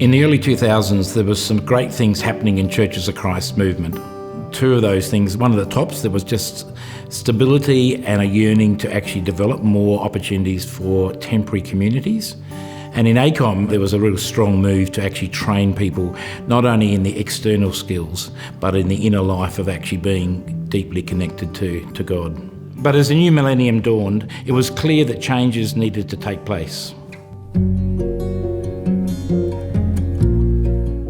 In the early 2000s, there was some great things happening in Churches of Christ movement. Two of those things, one of the tops, there was just stability and a yearning to actually develop more opportunities for temporary communities. And in ACOM, there was a real strong move to actually train people, not only in the external skills, but in the inner life of actually being deeply connected to God. But as the new millennium dawned, it was clear that changes needed to take place.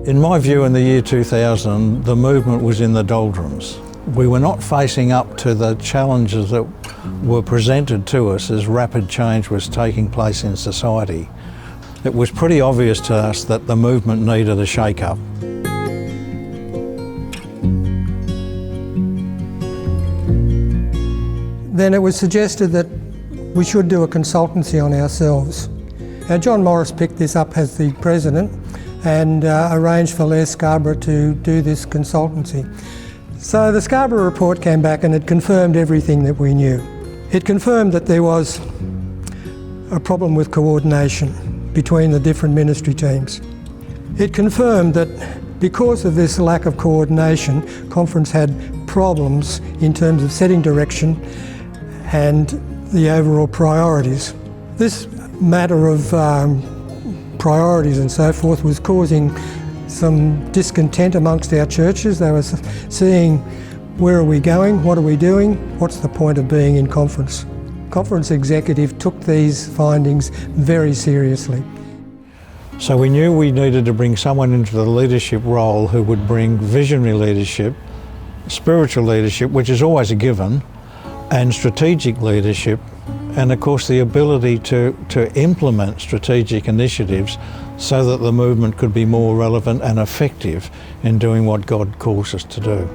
In my view, in the year 2000, the movement was in the doldrums. We were not facing up to the challenges that were presented to us as rapid change was taking place in society. It was pretty obvious to us that the movement needed a shake-up. Then it was suggested that we should do a consultancy on ourselves. Now, John Morris picked this up as the president and arranged for Les Scarborough to do this consultancy. So the Scarborough report came back and it confirmed everything that we knew. It confirmed that there was a problem with coordination between the different ministry teams. It confirmed that because of this lack of coordination, Conference had problems in terms of setting direction and the overall priorities. This matter of priorities and so forth was causing some discontent amongst our churches. They were seeing, where are we going, what are we doing, what's the point of being in Conference? Conference executive took these findings very seriously. So we knew we needed to bring someone into the leadership role who would bring visionary leadership, spiritual leadership, which is always a given, and strategic leadership, and of course the ability to implement strategic initiatives so that the movement could be more relevant and effective in doing what God calls us to do.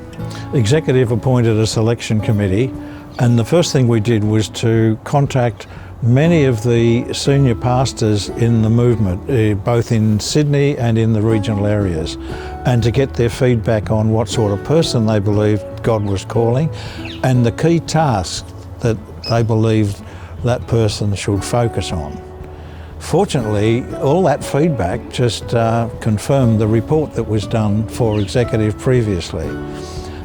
The executive appointed a selection committee, and the first thing we did was to contact many of the senior pastors in the movement, both in Sydney and in the regional areas, and to get their feedback on what sort of person they believed God was calling and the key tasks that they believed that person should focus on. Fortunately, all that feedback just confirmed the report that was done for executive previously.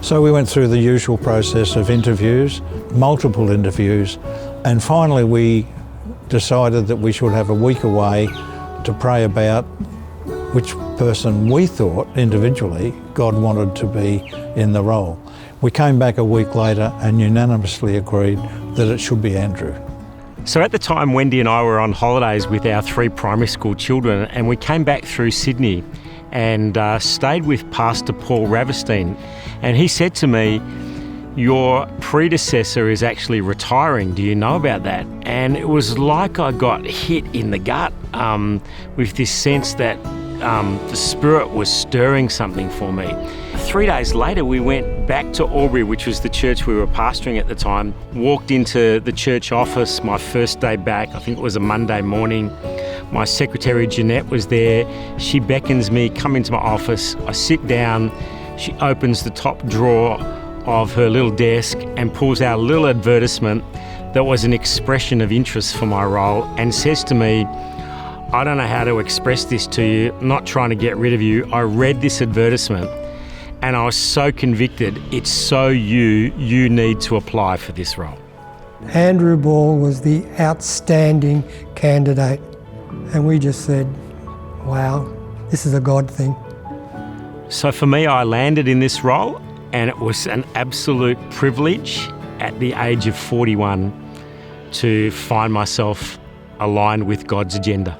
So we went through the usual process of interviews, multiple interviews, and finally we decided that we should have a week away to pray about which person we thought individually God wanted to be in the role. We came back a week later and unanimously agreed that it should be Andrew. So at the time, Wendy and I were on holidays with our 3 primary school children, and we came back through Sydney and stayed with Pastor Paul Ravestein. And he said to me, "Your predecessor is actually retiring. Do you know about that?" And it was like I got hit in the gut with this sense that the Spirit was stirring something for me. 3 days later, we went back to Albury, which was the church we were pastoring at the time, walked into the church office, my first day back, I think it was a Monday morning. My secretary, Jeanette, was there. She beckons me, come into my office. I sit down. She opens the top drawer of her little desk and pulls out a little advertisement that was an expression of interest for my role and says to me, "I don't know how to express this to you, I'm not trying to get rid of you. I read this advertisement and I was so convicted, it's so you need to apply for this role." Andrew Ball was the outstanding candidate, and we just said, wow, this is a God thing. So for me, I landed in this role, and it was an absolute privilege at the age of 41 to find myself aligned with God's agenda.